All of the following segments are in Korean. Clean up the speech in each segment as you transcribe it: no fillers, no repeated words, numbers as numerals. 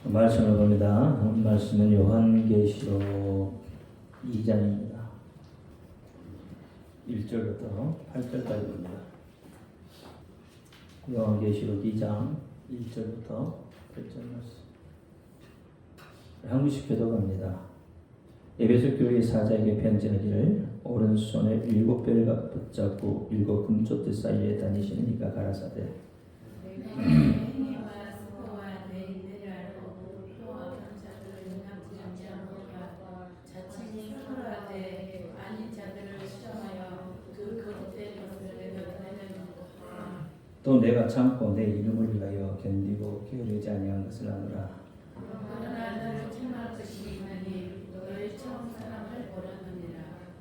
말씀을 봅니다. 말씀은 요한계시록 2장입니다. 1절부터 8절까지 봅니다. 요한계시록 2장 1절부터 8절 말씀. 한국식 교독합니다. 에베소 교회 사자에게 편지하기를 오른손에 7별 붙잡고 7 금쪽대 사이에 다니시는 이가 가라사대 또 내가 참고 내 이름을 위하여 견디고 게으르지 아니한 것을 아노라.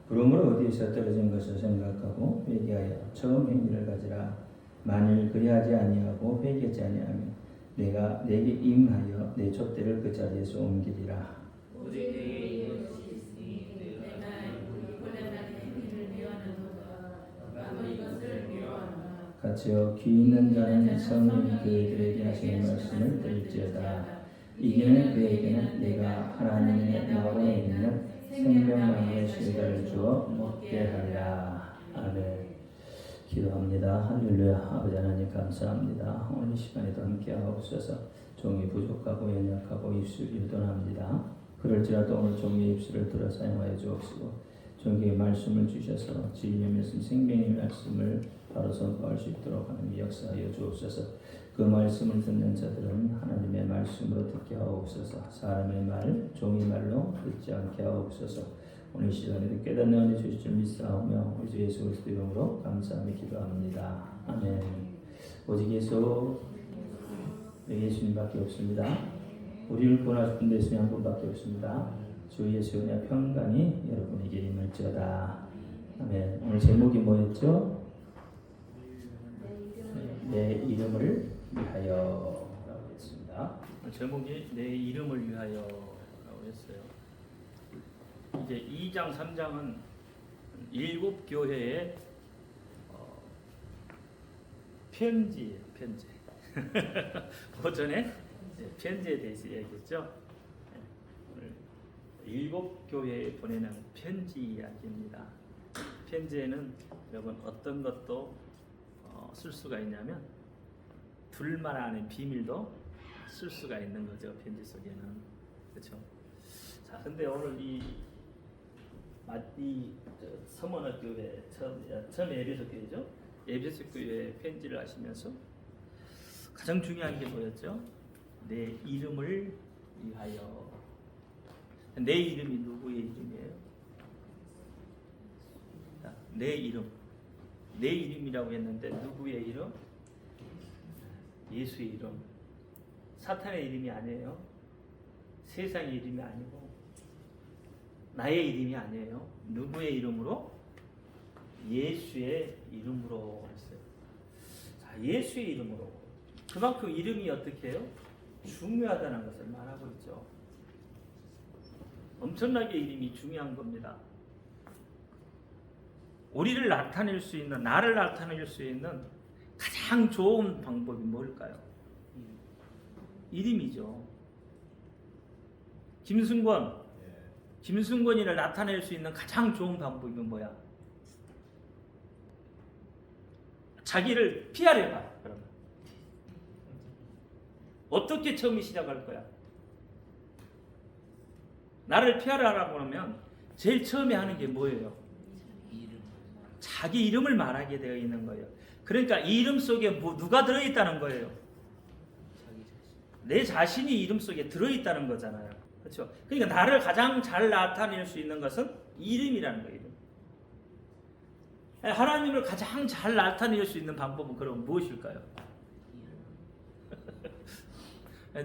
그러므로 어디에서 떨어진 것을 생각하고 회개하여 처음 행위를 가지라. 만일 그리하지 아니하고 회개하지 아니하면 내가 내게 임하여 내 촛대를 그 자리에서 옮기리라. 같이요 귀 있는 자는 성령 그들에게 하시는 말씀을 들을지어다. 이기는 그에게는 내가 하나님의 나무에 있는 생명나무의 실과를 주어 먹게 하리라. 아멘. 기도합니다. 할렐루야. 아버지 하나님 감사합니다. 오늘 이 시간에도 함께하옵소서. 종이 부족하고 연약하고 입술이 유don합니다. 그럴지라도 오늘 종이의 입술을 들어 사용하여 주옵시고 종이의 말씀을 주셔서 진리의 말씀 생명의 말씀을 바로 선포할 수 있도록 하나님 역사하여 주옵소서. 그 말씀을 듣는 자들은 하나님의 말씀으로 듣게 하옵소서. 사람의 말, 종의 말로 듣지 않게 하옵소서. 오늘 시간에도 깨닫는 은혜 주실 줄 믿사오며 우리 주 예수 그리스도 이름으로 감사하며 기도합니다. 아멘. 오직 예수님밖에 없습니다. 우리를 구원하실 분 예수님 한 분밖에 없습니다. 주 예수 은혜와 평강이 여러분에게 임할지어다. 아멘. 오늘 제목이 뭐였죠? 내 이름을 위하여 라고 했습니다. 제목이 내 이름을 위하여 라고 했어요. 이제 2장 3장은 7 교회의 편지예요. 편지. 오전에 편지에 대해서 얘기했죠. 오늘 7 교회에 보내는 편지 이야기입니다. 편지에는 여러분 어떤 것도 쓸 수가 있냐면 둘만 아는 비밀도 쓸 수가 있는 거죠. 편지 속에는. 그렇죠? 자, 근데 오늘 이 서머너 교회 처음 에베소 교회죠. 에베소 교회 편지를 하시면서 가장 중요한 게 뭐였죠? 내 이름을 위하여. 내 이름이 누구의 이름이에요? 자, 내 이름. 내 이름이라고 했는데 누구의 이름? 예수의 이름. 사탄의 이름이 아니에요. 세상의 이름이 아니고 나의 이름이 아니에요. 누구의 이름으로? 예수의 이름으로 했어요. 자, 예수의 이름으로. 그만큼 이름이 어떻게 해요? 중요하다는 것을 말하고 있죠. 엄청나게 이름이 중요한 겁니다. 우리를 나타낼 수 있는, 나를 나타낼 수 있는 가장 좋은 방법이 뭘까요? 이름이죠. 김승권이를 나타낼 수 있는 가장 좋은 방법이 뭐야? 자기를 PR해봐. 그러면 어떻게 처음에 시작할 거야? 나를 PR하라고 하면 제일 처음에 하는 게 뭐예요? 자기 이름을 말하게 되어 있는 거예요. 그러니까 이 이름 속에 누가 들어있다는 거예요? 내 자신이 이름 속에 들어있다는 거잖아요. 그렇죠? 그러니까 나를 가장 잘 나타낼 수 있는 것은 이름이라는 거예요. 하나님을 가장 잘 나타낼 수 있는 방법은 그럼 무엇일까요?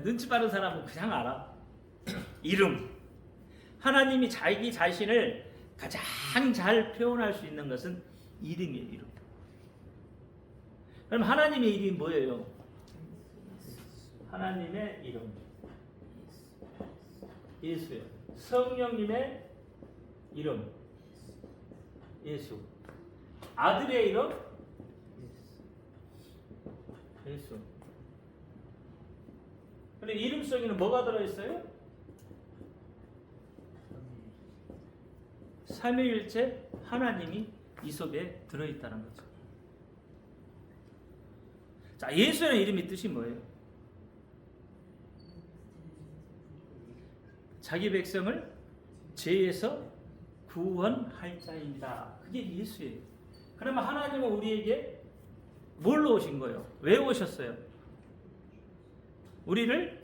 눈치 빠른 사람은 그냥 알아. 이름. 하나님이 자기 자신을 가장 잘 표현할 수 있는 것은 이름이에요. 이름. 그럼 하나님의 이름이 뭐예요? 하나님의 이름 예수예요. 성령님의 이름 예수. 아들의 이름 예수. 근데 이름 속에는 뭐가 들어있어요? 삼위일체 하나님이 이 속에 들어있다는 거죠. 자, 예수의 이름의 뜻이 뭐예요? 자기 백성을 죄에서 구원할 자입니다. 그게 예수예요. 그러면 하나님은 우리에게 뭘로 오신 거예요? 왜 오셨어요? 우리를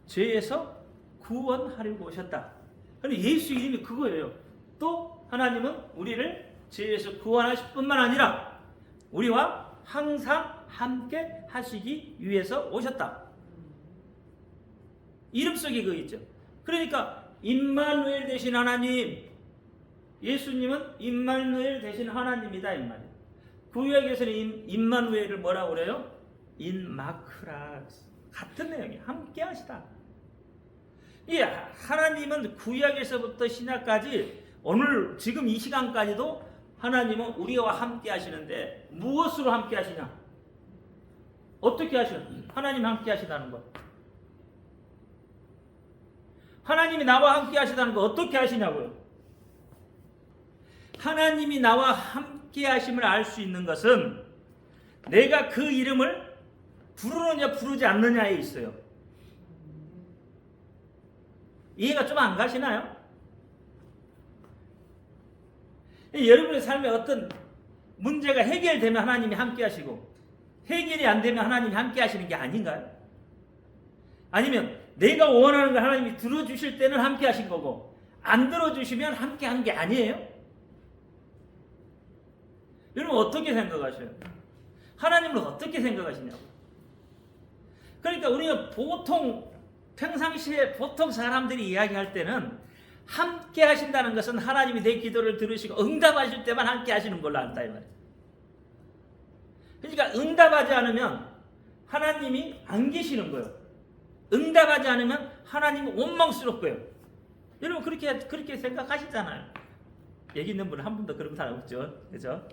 죄에서 구원하려고 오셨다. 근데 예수 이름이 그거예요. 또 하나님은 우리를 죄에서 구원하실 뿐만 아니라 우리와 항상 함께 하시기 위해서 오셨다. 이름 속에 그거 있죠. 그러니까 임마누엘 되신 하나님, 예수님은 임마누엘 되신 하나님이다 이 말이에요. 구약에서는 임마누엘을 뭐라고 그래요? 인마크라스. 같은 내용이에요. 함께 하시다. 이 하나님은 구약에서부터 신약까지 오늘 지금 이 시간까지도 하나님은 우리와 함께 하시는데 무엇으로 함께 하시냐? 어떻게 하시냐? 하나님 함께 하시다는 것. 하나님이 나와 함께 하시다는 거 어떻게 하시냐고요? 하나님이 나와 함께 하심을 알 수 있는 것은 내가 그 이름을 부르느냐 부르지 않느냐에 있어요. 이해가 좀 안 가시나요? 여러분의 삶에 어떤 문제가 해결되면 하나님이 함께 하시고 해결이 안 되면 하나님이 함께 하시는 게 아닌가요? 아니면 내가 원하는 걸 하나님이 들어주실 때는 함께 하신 거고 안 들어주시면 함께 한 게 아니에요? 여러분 어떻게 생각하셔요? 하나님을 어떻게 생각하시냐고. 그러니까 우리가 보통 평상시에 보통 사람들이 이야기할 때는 함께 하신다는 것은 하나님이 내 기도를 들으시고 응답하실 때만 함께 하시는 걸로 안다 이 말이에요. 그러니까 응답하지 않으면 하나님이 안 계시는 거예요. 응답하지 않으면 하나님은 원망스럽고요. 여러분 그렇게 생각하시잖아요. 여기 있는 분은 한 분도 그런 사람 없죠, 그렇죠?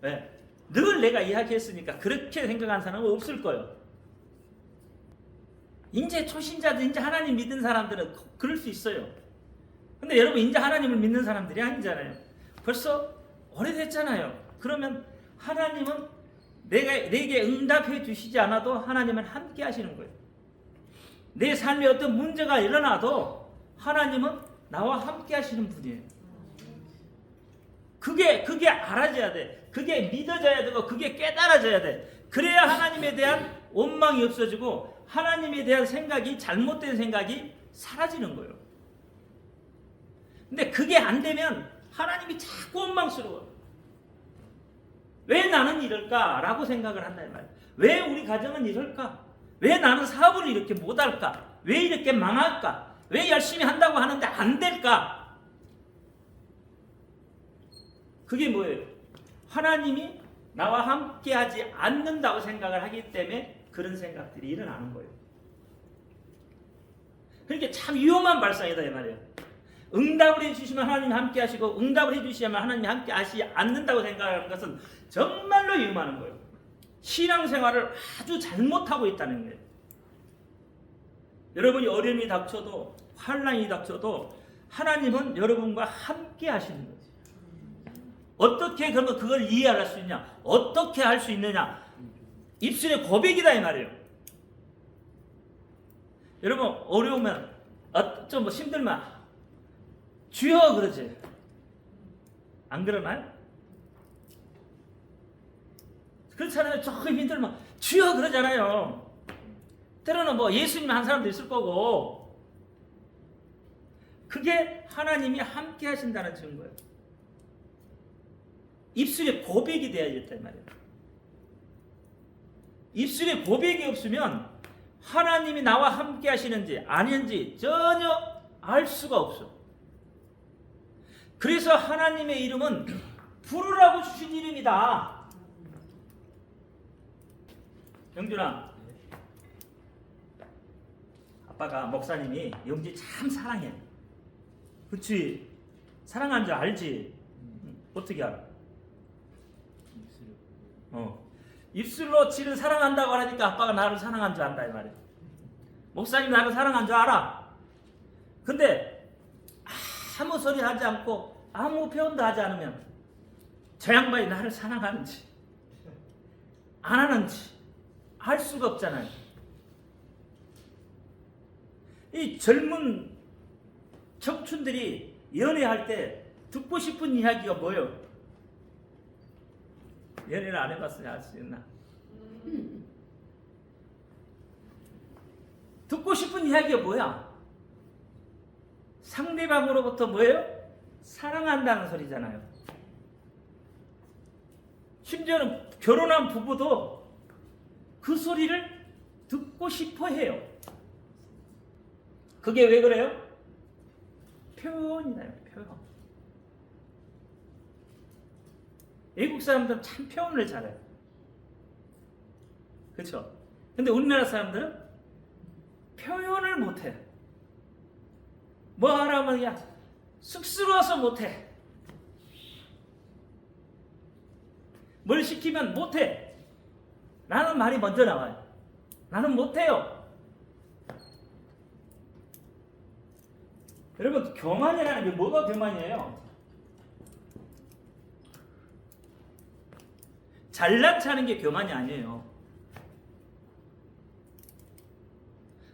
네. 늘 내가 이야기했으니까 그렇게 생각하는 사람은 없을 거예요. 이제 초신자들, 이제 하나님 믿는 사람들은 그럴 수 있어요. 근데 여러분 이제 하나님을 믿는 사람들이 아니잖아요. 벌써 오래됐잖아요. 그러면 하나님은 내게 응답해 주시지 않아도 하나님은 함께 하시는 거예요. 내 삶에 어떤 문제가 일어나도 하나님은 나와 함께 하시는 분이에요. 그게 알아져야 돼. 그게 믿어져야 되고 그게 깨달아져야 돼. 그래야 하나님에 대한 원망이 없어지고 하나님에 대한 생각이 잘못된 생각이 사라지는 거예요. 근데 그게 안 되면 하나님이 자꾸 원망스러워요. 왜 나는 이럴까? 라고 생각을 한단 말이에요. 왜 우리 가정은 이럴까? 왜 나는 사업을 이렇게 못할까? 왜 이렇게 망할까? 왜 열심히 한다고 하는데 안 될까? 그게 뭐예요? 하나님이 나와 함께 하지 않는다고 생각을 하기 때문에 그런 생각들이 일어나는 거예요. 그러니까 참 위험한 발상이다 이 말이에요. 응답을 해주시면 하나님이 함께 하시고 응답을 해주시면 하나님이 함께 하시지 않는다고 생각하는 것은 정말로 위험한 거예요. 신앙생활을 아주 잘못하고 있다는 거예요. 여러분이 어려움이 닥쳐도 환난이 닥쳐도 하나님은 여러분과 함께 하시는 거예요. 어떻게 그러면 그걸 이해할 수 있냐? 어떻게 할 수 있느냐? 입술의 고백이다 이 말이에요. 여러분 어려우면 좀 힘들면 주여 그러지. 안 그러나요? 그렇잖아요. 조금 힘들면 주여 그러잖아요. 때로는 뭐 예수님 한 사람도 있을 거고. 그게 하나님이 함께 하신다는 증거예요. 입술에 고백이 되어야겠단 말이에요. 입술에 고백이 없으면 하나님이 나와 함께 하시는지 아닌지 전혀 알 수가 없어. 그래서 하나님의 이름은 부르라고 주신 이름이다. 영준아, 아빠가 목사님이 영지 참 사랑해. 그렇지? 사랑하는 줄 알지? 어떻게 알아? 입술로 지를 사랑한다고 하니까 아빠가 나를 사랑한 줄 안다 이 말이에요. 목사님 나를 사랑한 줄 알아. 근데 아무 소리 하지 않고 아무 표현도 하지 않으면 저 양반이 나를 사랑하는지 안 하는지 알 수가 없잖아요. 이 젊은 청춘들이 연애할 때 듣고 싶은 이야기가 뭐예요? 연애를 안 해봤으니 알 수 있나? 듣고 싶은 이야기가 뭐야? 상대방으로부터 뭐예요? 사랑한다는 소리잖아요. 심지어는 결혼한 부부도 그 소리를 듣고 싶어 해요. 그게 왜 그래요? 표현이나요, 표현. 외국 사람들은 참 표현을 잘해요. 그렇죠? 근데 우리나라 사람들은 표현을 못해. 뭐 하라면 야 쑥스러워서 못해. 뭘 시키면 못해. 라는 말이 먼저 나와요. 나는 못해요. 여러분 교만이라는 게 뭐가 교만이에요? 잘난 체하는 게 교만이 아니에요.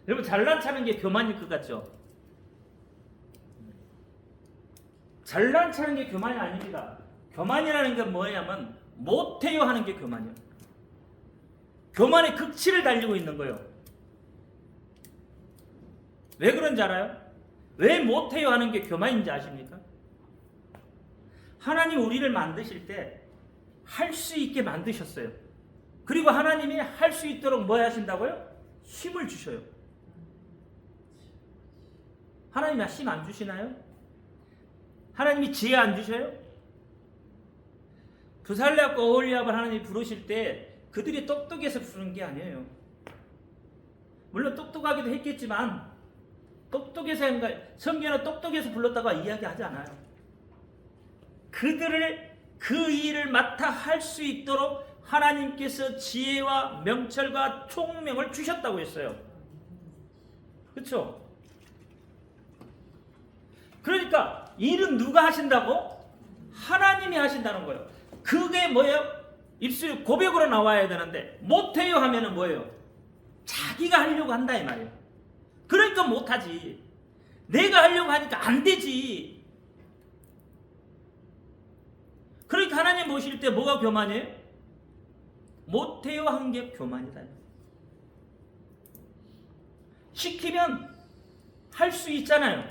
여러분 잘난 체하는 게 교만일 것 같죠? 잘난 체하는 게 교만이 아닙니다. 교만이라는 게 뭐냐면 못해요 하는 게 교만이에요. 교만의 극치를 달리고 있는 거예요. 왜 그런지 알아요? 왜 못해요 하는 게 교만인지 아십니까? 하나님 우리를 만드실 때 할 수 있게 만드셨어요. 그리고 하나님이 할 수 있도록 뭐 하신다고요? 힘을 주셔요. 하나님이 힘 안 주시나요? 하나님이 지혜 안 주셔요? 부살레와 오홀리압을 하나님이 부르실 때 그들이 똑똑해서 부르는 게 아니에요. 물론 똑똑하기도 했겠지만 똑똑해서 성경은 똑똑해서 불렀다고 이야기하지 않아요. 그들을 그 일을 맡아 할 수 있도록 하나님께서 지혜와 명철과 총명을 주셨다고 했어요. 그렇죠? 그러니까 일은 누가 하신다고? 하나님이 하신다는 거예요. 그게 뭐예요? 입술 고백으로 나와야 되는데 못해요 하면은 뭐예요? 자기가 하려고 한다 이 말이에요. 그러니까 못하지. 내가 하려고 하니까 안 되지. 그러니까 하나님 모실 때 뭐가 교만이에요? 못해요 한 게 교만이다. 시키면 할 수 있잖아요.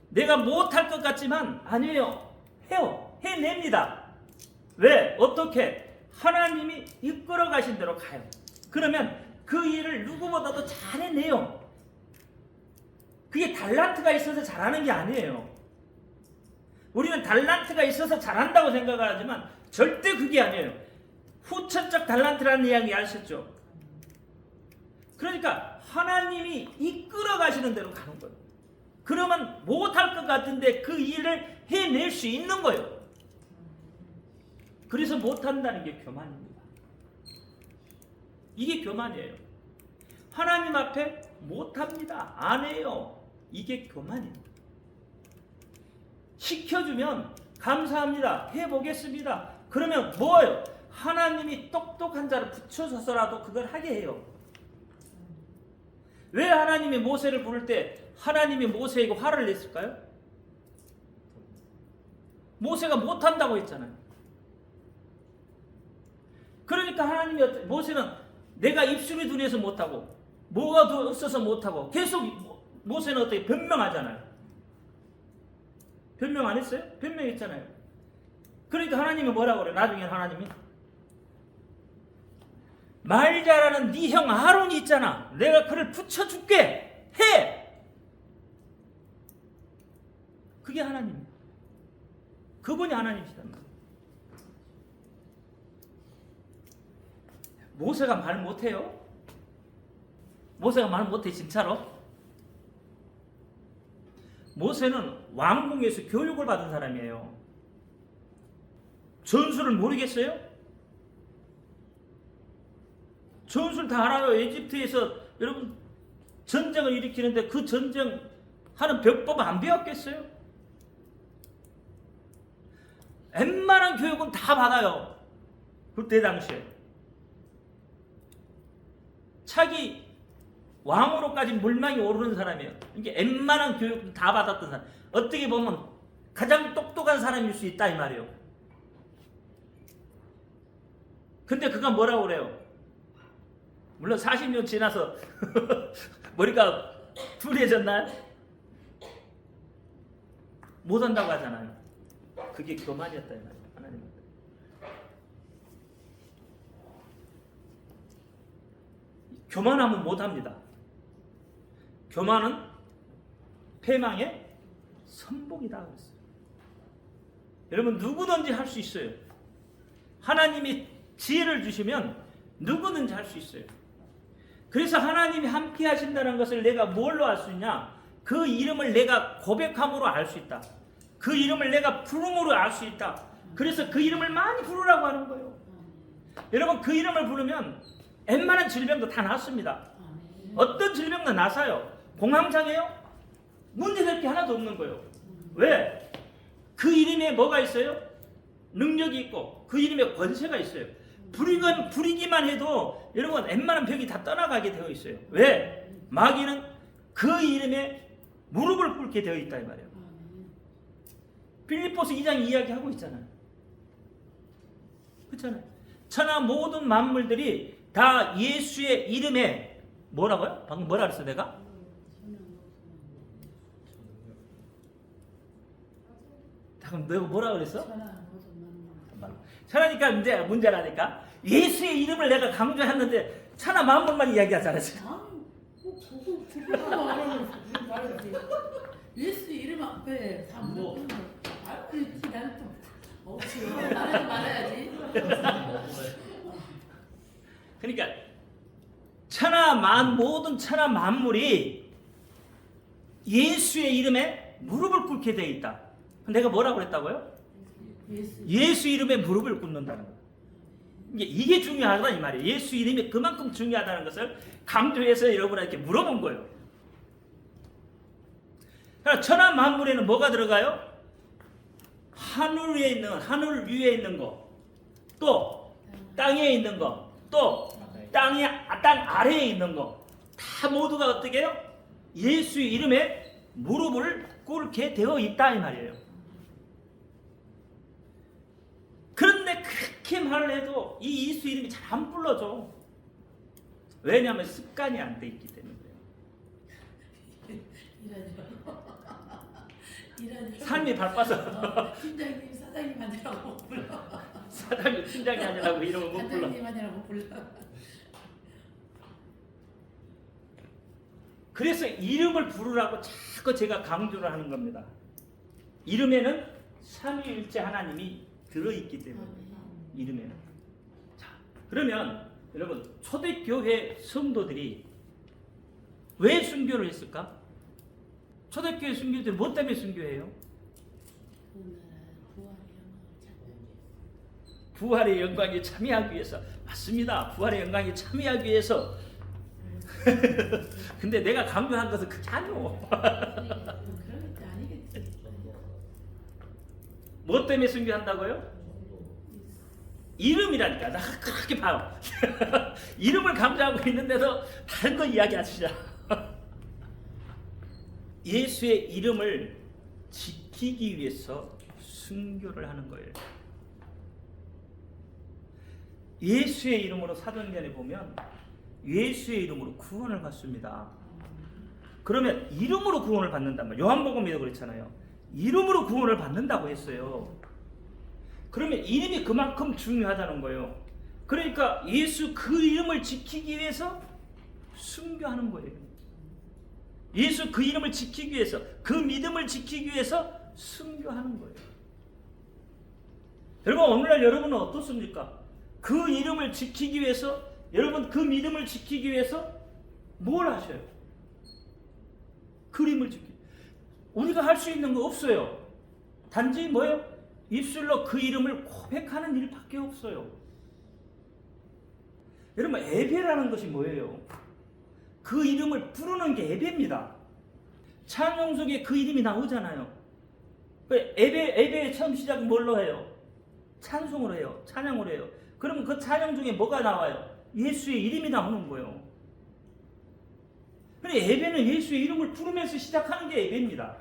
내가 못할 것 같지만 아니에요. 해요. 해냅니다. 왜? 어떻게? 하나님이 이끌어 가신 대로 가요. 그러면 그 일을 누구보다도 잘 해내요. 그게 달란트가 있어서 잘하는 게 아니에요. 우리는 달란트가 있어서 잘한다고 생각을 하지만 절대 그게 아니에요. 후천적 달란트라는 이야기 아셨죠? 그러니까 하나님이 이끌어 가시는 대로 가는 거예요. 그러면 못할 것 같은데 그 일을 해낼 수 있는 거예요. 그래서 못한다는 게 교만입니다. 이게 교만이에요. 하나님 앞에 못합니다. 안 해요. 이게 교만입니다. 시켜주면 감사합니다. 해보겠습니다. 그러면 뭐예요? 하나님이 똑똑한 자를 붙여서서라도 그걸 하게 해요. 왜 하나님이 모세를 부를 때 하나님이 모세에게 화를 냈을까요? 모세가 못한다고 했잖아요. 그러니까 하나님이 모세는 내가 입술이 둔해서 못하고 뭐가 없어서 못하고 계속 모세는 어떻게 변명하잖아요. 변명 안 했어요? 변명했잖아요. 그러니까 하나님이 뭐라고 그래요? 나중에 하나님이 말 잘하는 네 형 아론이 있잖아. 내가 그를 붙여줄게. 해. 그게 하나님이에요. 그분이 하나님이시단 말이에요. 모세가 말 못해요? 모세가 말 못해 진짜로? 모세는 왕궁에서 교육을 받은 사람이에요. 전술을 모르겠어요? 전술 다 알아요. 에집트에서 여러분 전쟁을 일으키는데 그 전쟁 하는 병법 안 배웠겠어요? 웬만한 교육은 다 받아요. 그때 당시에. 차기 왕으로까지 물망이 오르는 사람이에요. 이게 웬만한 교육은 다 받았던 사람. 어떻게 보면 가장 똑똑한 사람일 수 있다 이 말이에요. 근데 그가 뭐라고 그래요? 물론 40년 지나서 머리가 둔해졌나요? 못한다고 하잖아요. 그게 교만이었다 이 말이에요. 하나님한테. 교만하면 못합니다. 교만은 패망의 선봉이다 그랬어요. 여러분 누구든지 할 수 있어요. 하나님이 지혜를 주시면 누구든지 할 수 있어요. 그래서 하나님이 함께 하신다는 것을 내가 뭘로 알 수 있냐? 그 이름을 내가 고백함으로 알 수 있다. 그 이름을 내가 부름으로 알 수 있다. 그래서 그 이름을 많이 부르라고 하는 거예요. 여러분 그 이름을 부르면 웬만한 질병도 다 낫습니다. 어떤 질병도 나서요. 공황장애요? 문제될 게 하나도 없는 거예요. 왜? 그 이름에 뭐가 있어요? 능력이 있고 그 이름에 권세가 있어요. 부리기만 해도 여러분 웬만한 병이 다 떠나가게 되어 있어요. 왜? 마귀는 그 이름에 무릎을 꿇게 되어 있다 이 말이에요. 빌립보서 2장 이야기하고 있잖아요. 그렇잖아요. 천하 모든 만물들이 다 예수의 이름에 뭐라고요? 방금 뭐라 그랬어 내가? 방금 내가 뭐라 그랬어? 천하니까 이제 문제라니까. 예수의 이름을 내가 강조했는데 천하 만물만 이야기하잖아 지금. 예수 이름 앞에 다 물어보는 거. 나는 좀 없지. 말해야지. 그러니까 모든 천하 만물이 예수의 이름에 무릎을 꿇게 되어 있다. 내가 뭐라고 그랬다고요? 예수 이름에 무릎을 꿇는다는 거예요. 이게 중요하다 이 말이에요. 예수 이름이 그만큼 중요하다는 것을 강조해서 여러분에게 물어본 거예요. 그러니까 천하 만물에는 뭐가 들어가요? 하늘 위에 있는 거, 또 땅에 있는 거, 또 땅 아래에 있는 거, 다 모두가 어떻게 해요? 예수의 이름에 무릎을 꿇게 되어 있다 이 말이에요. 그런데 그렇게 말을 해도 이 예수 이름이 잘 안 불러져. 왜냐하면 습관이 안 돼 있기 때문이에요. 삶이 바빠서 팀장님, 사장님 아니라고 못 불러. 사장님, 팀장이 아니라고 이름을 못 불러. 사장님 아니라고 못 불러. 그래서 이름을 부르라고 자꾸 제가 강조를 하는 겁니다. 이름에는 삼위일체 하나님이 들어있기 때문에 이름에는. 자, 그러면 여러분 초대교회 성도들이 왜 순교를 했을까? 초대교회 순교들이 뭐 때문에 순교해요? 부활의 영광에 참여하기 위해서. 맞습니다. 부활의 영광에 참여하기 위해서. 근데 내가 강조한 것은 그게 아니오. 그런 게 아니겠지. 뭐 때문에 순교한다고요? 이름이라니까. 나 그렇게 봐요. 이름을 강조하고 있는데도 다른 거 이야기하시자. 예수의 이름을 지키기 위해서 순교를 하는 거예요. 예수의 이름으로 사도행전에 보면 예수의 이름으로 구원을 받습니다. 그러면 이름으로 구원을 받는단 말이에요. 요한복음에도 그렇잖아요. 이름으로 구원을 받는다고 했어요. 그러면 이름이 그만큼 중요하다는 거예요. 그러니까 예수 그 이름을 지키기 위해서 순교하는 거예요. 예수 그 이름을 지키기 위해서, 그 믿음을 지키기 위해서 순교하는 거예요. 여러분 오늘날 여러분은 어떻습니까? 그 이름을 지키기 위해서, 여러분 그 믿음을 지키기 위해서 뭘 하셔요? 그림을 지키기. 우리가 할 수 있는 거 없어요. 단지 뭐예요? 입술로 그 이름을 고백하는 일밖에 없어요. 여러분 예배라는 것이 뭐예요? 그 이름을 부르는 게 예배입니다. 찬양 속에 그 이름이 나오잖아요. 예배의 처음 시작은 뭘로 해요? 찬송으로 해요. 찬양으로 해요. 그러면 그 찬양 중에 뭐가 나와요? 예수의 이름이 나오는 거예요. 근데 예배는 예수의 이름을 부르면서 시작하는 게 예배입니다.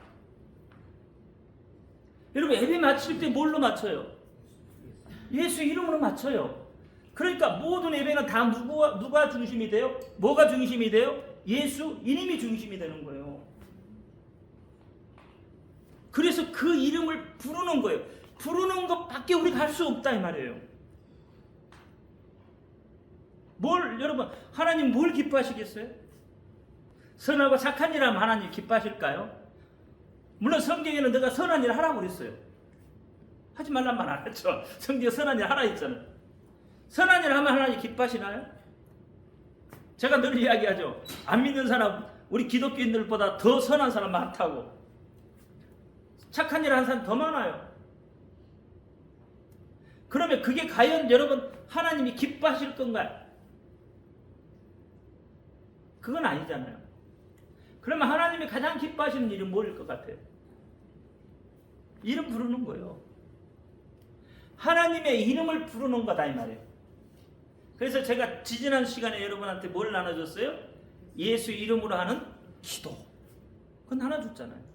여러분 예배 마칠 때 뭘로 마쳐요? 예수의 이름으로 마쳐요. 그러니까 모든 예배는 다 누가 중심이 돼요? 뭐가 중심이 돼요? 예수 이름이 중심이 되는 거예요. 그래서 그 이름을 부르는 거예요. 부르는 것밖에 우리가 할 수 없다 이 말이에요. 여러분 하나님 뭘 기뻐하시겠어요? 선하고 착한 일 하면 하나님 기뻐하실까요? 물론 성경에는 내가 선한 일 하라고 그랬어요. 하지 말란 말 안 했죠. 성경에 선한 일 하라 했잖아요. 선한 일 하면 하나님 기뻐하시나요? 제가 늘 이야기하죠. 안 믿는 사람, 우리 기독교인들보다 더 선한 사람 많다고. 착한 일 하는 사람 더 많아요. 그러면 그게 과연 여러분 하나님이 기뻐하실 건가요? 그건 아니잖아요. 그러면 하나님이 가장 기뻐하시는 일은 뭐일 것 같아요? 이름 부르는 거예요. 하나님의 이름을 부르는 거다 이 말이에요. 그래서 제가 지지난 시간에 여러분한테 뭘 나눠줬어요? 예수 이름으로 하는 기도. 그건 나눠줬잖아요.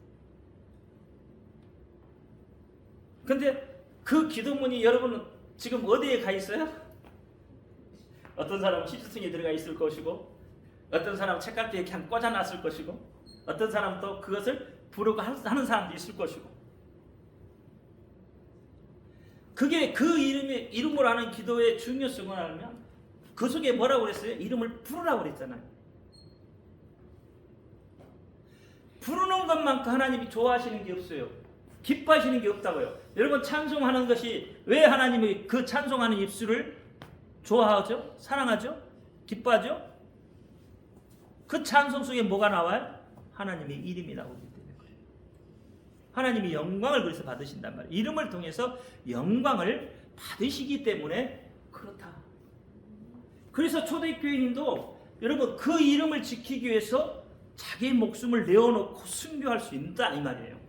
근데 그 기도문이 여러분 지금 어디에 가 있어요? 어떤 사람은 시스템에 들어가 있을 것이고, 어떤 사람은 책갈피에 이렇게 한 꽂아놨을 것이고, 어떤 사람은 또 그것을 부르고 하는 사람도 있을 것이고. 그게 그 이름으로 하는 기도의 중요성을 알면 그 속에 뭐라고 그랬어요? 이름을 부르라고 그랬잖아요. 부르는 것만큼 하나님이 좋아하시는 게 없어요. 기뻐하시는 게 없다고요. 여러분 찬송하는 것이 왜 하나님이 그 찬송하는 입술을 좋아하죠? 사랑하죠? 기뻐하죠? 그 찬송 속에 뭐가 나와요? 하나님의 이름이 나오기 때문에 그래요. 하나님이 영광을 그래서 받으신단 말이에요. 이름을 통해서 영광을 받으시기 때문에 그렇다. 그래서 초대교인도 여러분 그 이름을 지키기 위해서 자기의 목숨을 내어놓고 순교할 수 있다 이 말이에요.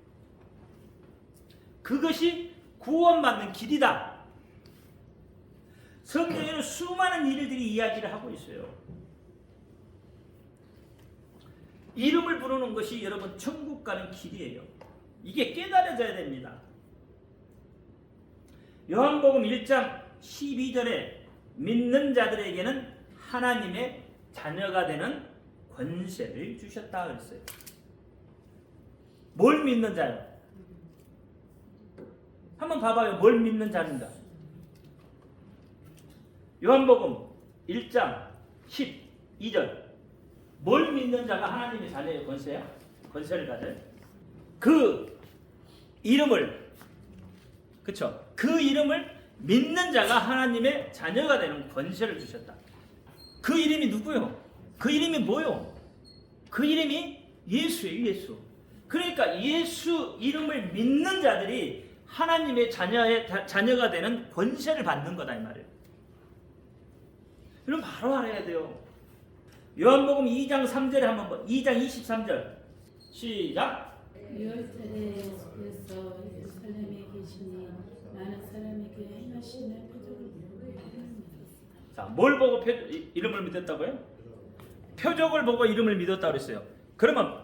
그것이 구원받는 길이다. 성경에는 수많은 일들이 이야기를 하고 있어요. 이름을 부르는 것이 여러분 천국 가는 길이에요. 이게 깨달아져야 됩니다. 요한복음 1장 12절에 믿는 자들에게는 하나님의 자녀가 되는 권세를 주셨다 그랬어요. 뭘 믿는 자요? 한번 봐봐요. 뭘 믿는 자인가? 요한복음 1장 12절. 뭘 믿는 자가 하나님의 자녀의 권세야? 권세를 가져요? 그 이름을, 그쵸? 그 이름을 믿는 자가 하나님의 자녀가 되는 권세를 주셨다. 그 이름이 누구요? 그 이름이 뭐요? 그 이름이 예수예요, 예수. 그러니까 예수 이름을 믿는 자들이 하나님의 자녀가 되는 권세를 받는 거다 이 말이에요. 그럼 바로 알아야 돼요. 요한복음 2장 3절에 한번 봐. 2장 23절 시작. 6월달에 예수께서 예루살렘에 계시니 많은 사람에게 행하시는 표적을 보고 자, 뭘 보고 이름을 믿었다고요? 표적을 보고 이름을 믿었다고 그랬어요. 그러면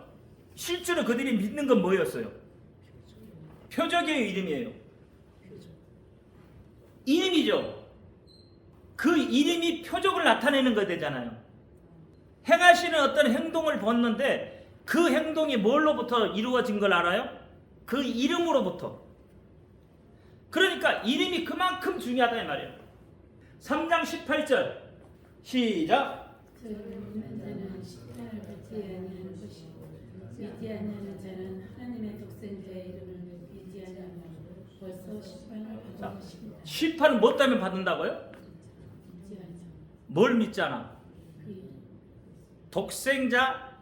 실제로 그들이 믿는 건 뭐였어요? 표적의 이름이에요. 이름이죠. 그 이름이 표적을 나타내는 거 되잖아요. 행하시는 어떤 행동을 봤는데 그 행동이 뭘로부터 이루어진 걸 알아요? 그 이름으로부터. 그러니까 이름이 그만큼 중요하다 이 말이에요. 3장 18절 시작. 믿는 자는 심판을 받지 아니하는 것이고 믿지 아니하는 자는 하나님의 독생자의 이름을 믿지 아니하면 벌써 심판을 받은 것입니다. 심판을 뭐 때문에 받는다고요? 믿지 않는 뭘 믿지 않아? 그 독생자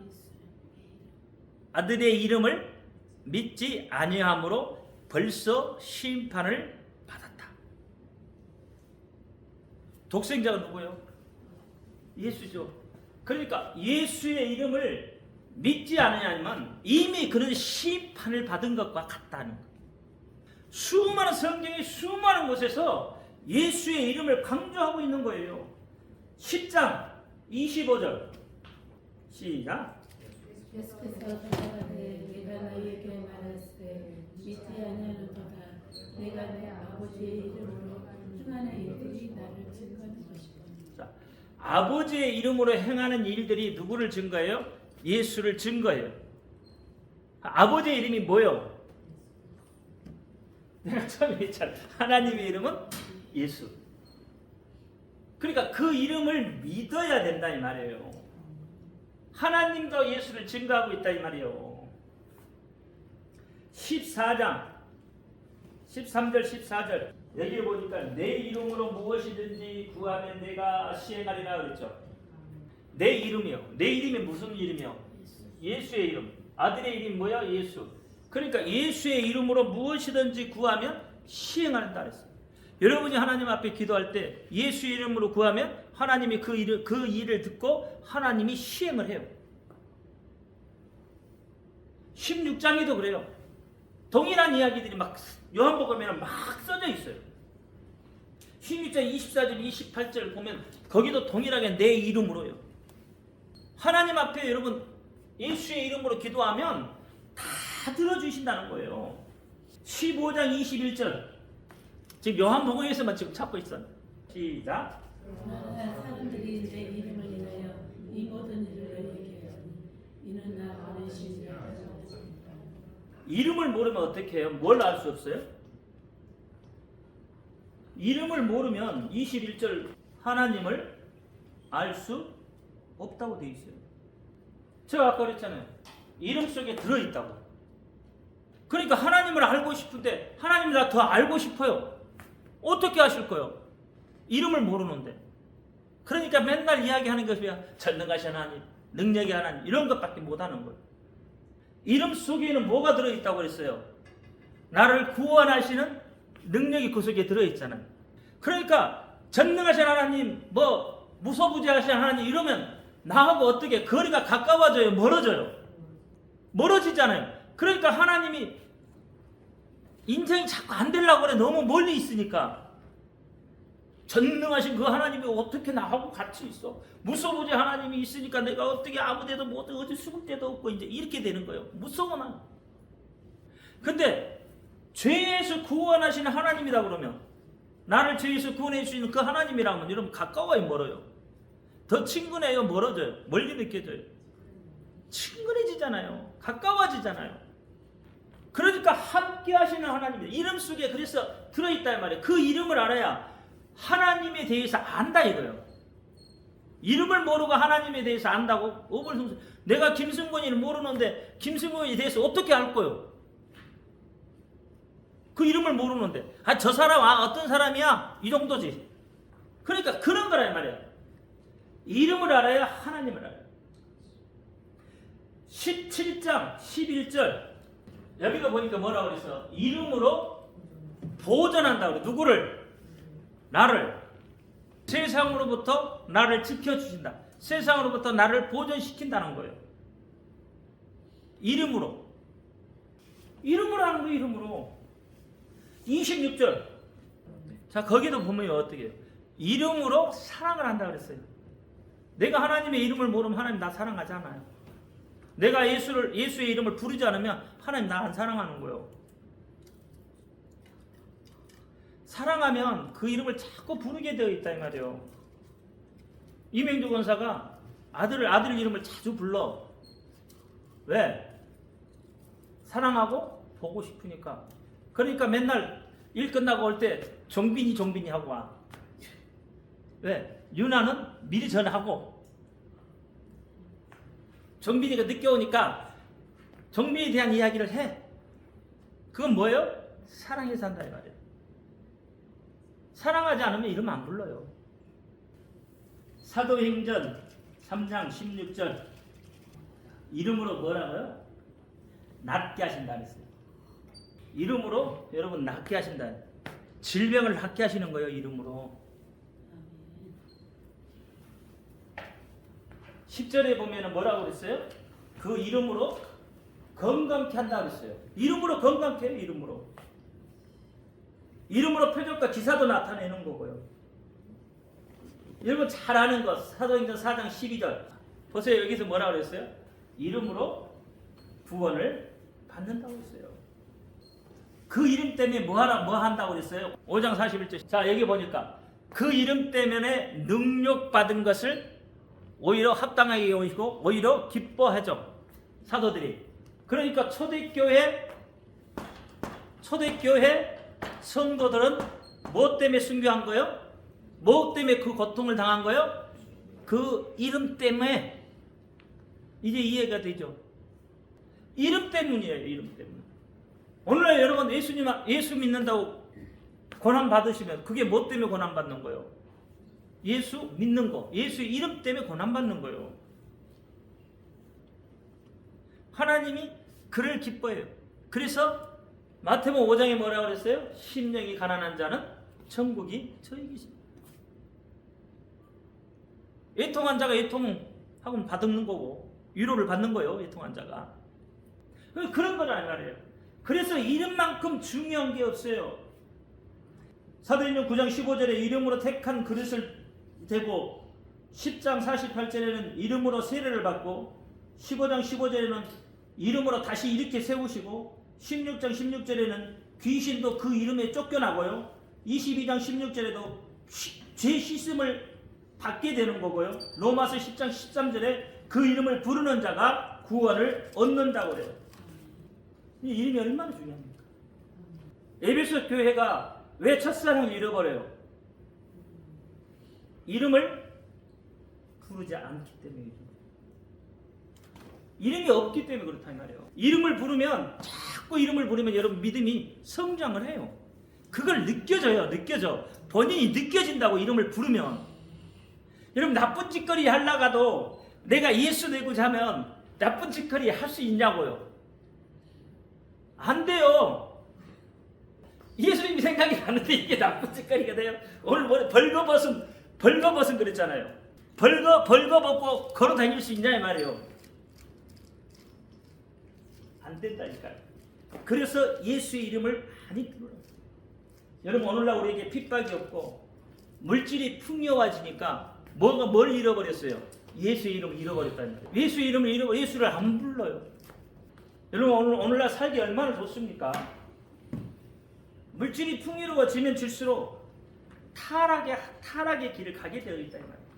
아들의 이름을 믿지 아니함으로 벌써 심판을 받았다. 독생자가 누구예요? 예수죠. 그러니까 예수의 이름을 믿지 않으냐면 이미 그런 심판을 받은 것과 같다는 거예요. 수많은 성경의 수많은 곳에서 예수의 이름을 강조하고 있는 거예요. 10장 25절 시작. 예수께서 대답하되 내가 너희에게 말하되 믿지 아니하는도다. 내가 내 아버지의 이름으로 행하는 일들이 나를 증거하는 것이다. 자, 아버지의 이름으로 행하는 일들이 누구를 증거해요? 예수를 증거해요. 아버지의 이름이 뭐예요? 내가 처음에 했잖아. 하나님의 이름은 예수. 그러니까 그 이름을 믿어야 된다 이 말이에요. 하나님도 예수를 증거하고 있다 이 말이에요. 14장 13절 14절 여기 보니까 내 이름으로 무엇이든지 구하면 내가 시행하리라 그랬죠. 내 이름이요. 내 이름이 무슨 이름이요? 예수의 이름. 아들의 이름이 뭐야? 예수. 그러니까 예수의 이름으로 무엇이든지 구하면 시행한다 그랬어요. 여러분이 하나님 앞에 기도할 때 예수의 이름으로 구하면 하나님이 그 일을 듣고 하나님이 시행을 해요. 16장에도 그래요. 동일한 이야기들이 막 요한복음에는 막 써져 있어요. 16장 24절 28절 보면 거기도 동일하게 내 이름으로요. 하나님 앞에 여러분 예수의 이름으로 기도하면 다 들어주신다는 거예요. 15장 21절 지금 요한복음에서만 지금 찾고 있어요. 시작. 사람들이 내 이름을 인하여 이 모든 일을 너희에게 하니 이는 나 보내신 자 이름을 모르면 어떻게 해요? 뭘 알 수 없어요? 이름을 모르면 21절 하나님을 알 수 없다고 되어 있어요. 제가 아까 그랬잖아요. 이름 속에 들어있다고. 그러니까 하나님을 알고 싶은데 하나님을 나 더 알고 싶어요. 어떻게 하실 거예요? 이름을 모르는데. 그러니까 맨날 이야기하는 것이야. 전능하신 하나님, 능력의 하나님 이런 것밖에 못하는 거예요. 이름 속에는 뭐가 들어있다고 그랬어요? 나를 구원하시는 능력이 그 속에 들어있잖아요. 그러니까 전능하신 하나님, 무소부지하신 하나님 이러면 나하고 어떻게 거리가 가까워져요? 멀어져요? 멀어지잖아요. 그러니까 하나님이 인생이 자꾸 안 되려고 그래. 너무 멀리 있으니까. 전능하신 그 하나님이 어떻게 나하고 같이 있어? 무소부지 하나님이 있으니까 내가 어떻게 아무 데도 못 어디 숨을 데도 없고 이제 이렇게 되는 거예요. 무서워 나. 근데 죄에서 구원하시는 하나님이다 그러면 나를 죄에서 구원해 주시는 그 하나님이라면 여러분 가까워요, 멀어요? 더 친근해요, 멀어져요? 멀리 느껴져요? 친근해지잖아요. 가까워지잖아요. 그러니까 함께 하시는 하나님이다. 이름 속에 그래서 들어있다 말이에요. 그 이름을 알아야 하나님에 대해서 안다 이거예요. 이름을 모르고 하나님에 대해서 안다고? 내가 김승권이를 모르는데 김승권에 대해서 어떻게 알 거예요? 그 이름을 모르는데 저 사람 어떤 사람이야? 이 정도지. 그러니까 그런 거라 말이에요. 이름을 알아야 하나님을 알아요. 17장 11절 여기가 보니까 뭐라고 그랬어? 이름으로 보존한다 그래. 누구를? 나를. 세상으로부터 나를 지켜주신다. 세상으로부터 나를 보존시킨다는 거예요. 이름으로. 이름으로 하는 거예요. 이름으로. 26절. 자, 거기도 보면 어떻게 해요? 이름으로 사랑을 한다 그랬어요. 내가 하나님의 이름을 모르면 하나님 나 사랑하지 않아요. 내가 예수의 이름을 부르지 않으면 하나님 나 안 사랑하는 거예요. 사랑하면 그 이름을 자꾸 부르게 되어 있다 이 말이에요. 이명주 권사가 아들 이름을 자주 불러. 왜? 사랑하고 보고 싶으니까. 그러니까 맨날 일 끝나고 올 때 정빈이 하고 와. 왜? 유나는 미리 전화하고. 정빈이가 늦게 오니까 정빈이에 대한 이야기를 해. 그건 뭐예요? 사랑해서 한다 이 말이에요. 사랑하지 않으면 이름 안 불러요. 사도행전 3장 16절 이름으로 뭐라고요? 낫게 하신다 그랬어요. 이름으로 여러분 낫게 하신다. 질병을 낫게 하시는 거예요. 이름으로. 10절에 보면은 뭐라고 그랬어요? 그 이름으로 건강케 한다고 그랬어요. 이름으로 건강케 해요. 이름으로 표적과 기사도 나타내는 거고요. 여러분 잘 아는 것 사도행전 4장 12절 보세요. 여기서 뭐라고 그랬어요? 이름으로 구원을 받는다고 했어요. 그 이름 때문에 뭐 한다고 그랬어요? 5장 41절. 자, 여기 보니까 그 이름 때문에 능력 받은 것을 오히려 합당하게 여기고 오히려 기뻐하죠. 사도들이. 그러니까 초대교회 성도들은 뭐 때문에 순교한 거예요? 뭐 때문에 그 고통을 당한 거예요? 그 이름 때문에. 이제 이해가 되죠? 이름 때문이에요. 이름 때문에. 오늘날 여러분 예수 믿는다고 고난 받으시면 그게 뭐 때문에 고난 받는 거예요? 예수 믿는 거, 예수 이름 때문에 고난 받는 거예요. 하나님이 그를 기뻐해요. 그래서 마태복음 5장에 뭐라고 그랬어요? 심령이 가난한 자는 천국이 저희 계십니다. 애통한 자가 애통하고 받는 거고 위로를 받는 거예요. 애통한 자가. 그런 거란 말이에요. 그래서 이름만큼 중요한 게 없어요. 사도행전 9장 15절에 이름으로 택한 그릇을 대고 10장 48절에는 이름으로 세례를 받고 15장 15절에는 이름으로 다시 이렇게 세우시고 16장 16절에는 귀신도 그 이름에 쫓겨나고요. 22장 16절에도 죄 씻음을 받게 되는 거고요. 로마서 10장 13절에 그 이름을 부르는 자가 구원을 얻는다고 그래요. 이 이름이 얼마나 중요합니까? 에베소 교회가 왜 첫사랑을 잃어버려요? 이름을 부르지 않기 때문이죠. 이름이 없기 때문에 그렇단 말이에요. 이름을 부르면 자꾸 이름을 부르면 여러분 믿음이 성장을 해요. 그걸 느껴져. 본인이 느껴진다고 이름을 부르면. 여러분 나쁜 짓거리 하려가도 내가 예수 내고자 하면 나쁜 짓거리 할 수 있냐고요? 안 돼요. 예수님이 생각이 나는데 이게 나쁜 짓거리가 돼요? 오늘 벌거벗은 그랬잖아요. 벌거벗고 걸어 다닐 수 있냐 이 말이에요. 안 된다니까요. 그래서 예수의 이름을 많이 부르는 거예요. 여러분 오늘날 우리에게 핍박이 없고 물질이 풍요해지니까 뭘 잃어버렸어요? 예수의 이름을 잃어버렸다는 거예요. 예수의 이름을 잃어버려 예수를 안 불러요. 여러분 오늘날 살기 얼마나 좋습니까? 물질이 풍요로워지면 질수록 타락의 길을 가게 되어 있다 이 말이에요.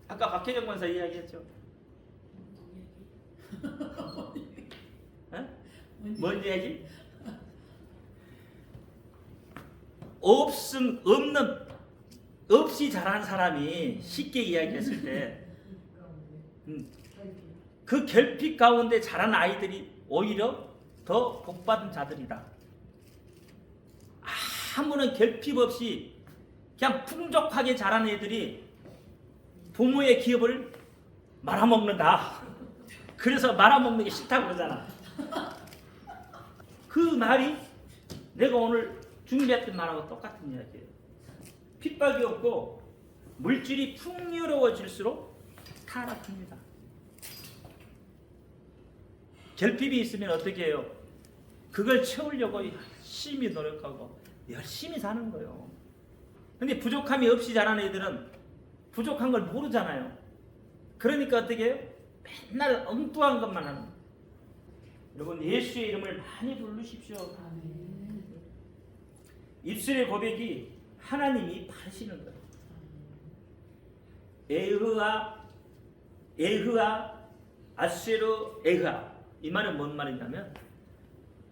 아까 박혜정 권사 이야기했죠. 뭔 이야기? 없이 자란 사람이 쉽게 이야기했을 때 그 결핍 가운데 자란 아이들이 오히려 더 복받은 자들이다. 아무런 결핍 없이 그냥 풍족하게 자란 애들이 부모의 기업을 말아먹는다. 그래서 말아먹는 게 싫다고 그러잖아. 그 말이 내가 오늘 준비했던 말하고 똑같은 이야기예요. 핍박이 없고 물질이 풍요로워질수록 타락합니다. 결핍이 있으면 어떻게 해요? 그걸 채우려고 열심히 노력하고 열심히 사는 거예요. 근데 부족함이 없이 자란 애들은 부족한 걸 모르잖아요. 그러니까 어떻게 해요? 맨날 엉뚱한 것만 하는 거예요. 여러분 예수의 이름을 많이 부르십시오. 입술의 고백이 하나님이 바르시는 거예요. 에흐아 아세르 에흐아. 이 말은 뭔 말이냐면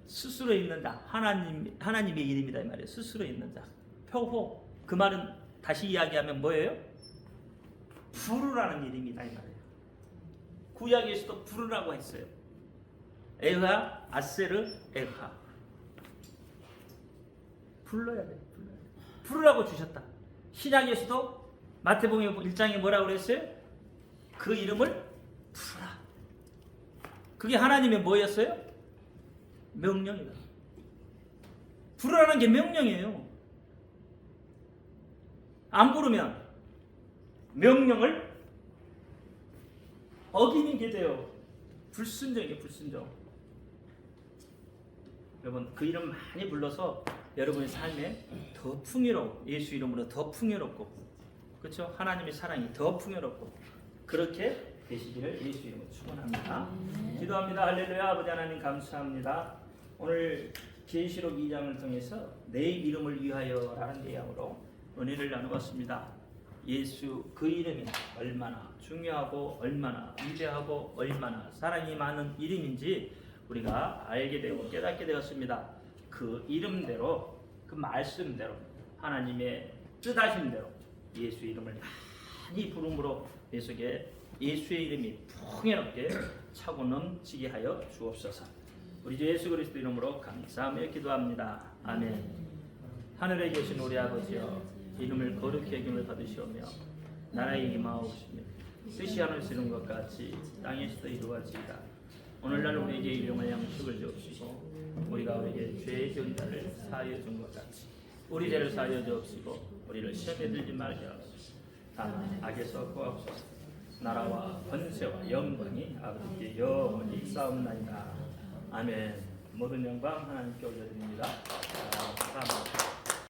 스스로 있는 자, 하나님의 이름이다 이 말이에요. 스스로 있는 자. 표호. 그 말은 다시 이야기하면 뭐예요? 부르라는 이름이다 이 말이에요. 구약에서도 부르라고 했어요. 에흐아 아세르 에흐아. 불러야 돼. 부르라고 주셨다. 신약에서도 마태복음 1장에 뭐라고 그랬어요? 그 이름을 부르라. 그게 하나님의 뭐였어요? 명령이다. 부르라는 게 명령이에요. 안 부르면 명령을 어기는 게 돼요. 불순종이에요. 불순종. 여러분 그 이름 많이 불러서 여러분의 삶에 더 풍요롭고 예수 이름으로 더 풍요롭고 그렇죠? 하나님의 사랑이 더 풍요롭고 그렇게 되시기를 예수 이름으로 축원합니다. 기도합니다. 할렐루야. 아버지 하나님 감사합니다. 오늘 계시록 2장을 통해서 내 이름을 위하여라는 내용으로 은혜를 나누었습니다. 예수 그 이름이 얼마나 중요하고 얼마나 위대하고 얼마나 사랑이 많은 이름인지 우리가 알게 되고 깨닫게 되었습니다. 그 이름대로 그 말씀대로 하나님의 뜻하신 대로 예수 이름을 많이 부름으로 내 속에 예수의 이름이 풍요롭게 차고 넘치게 하여 주옵소서. 우리 주 예수 그리스도 이름으로 감사하며 기도합니다. 아멘. 하늘에 계신 우리 아버지여 이름을 거룩히 여김을 받으시오며 나라의 임하옵시며 뜻이 하늘에서 이룬 것 같이 땅에서도 이루어지이다. 오늘날 우리에게 일용할 양식을 주옵시고 우리가 우리에게 죄의 지은 자를 사하여 준 것 같이 우리 죄를 사하여 주옵시고 우리를 시험에 들지 말게 하옵소서. 다만 악에서 구하옵소서. 나라와 권세와 영광이 아버지께 영원히 싸움나이다. 아멘. 모든 영광 하나님께 올려드립니다. 감사합니다.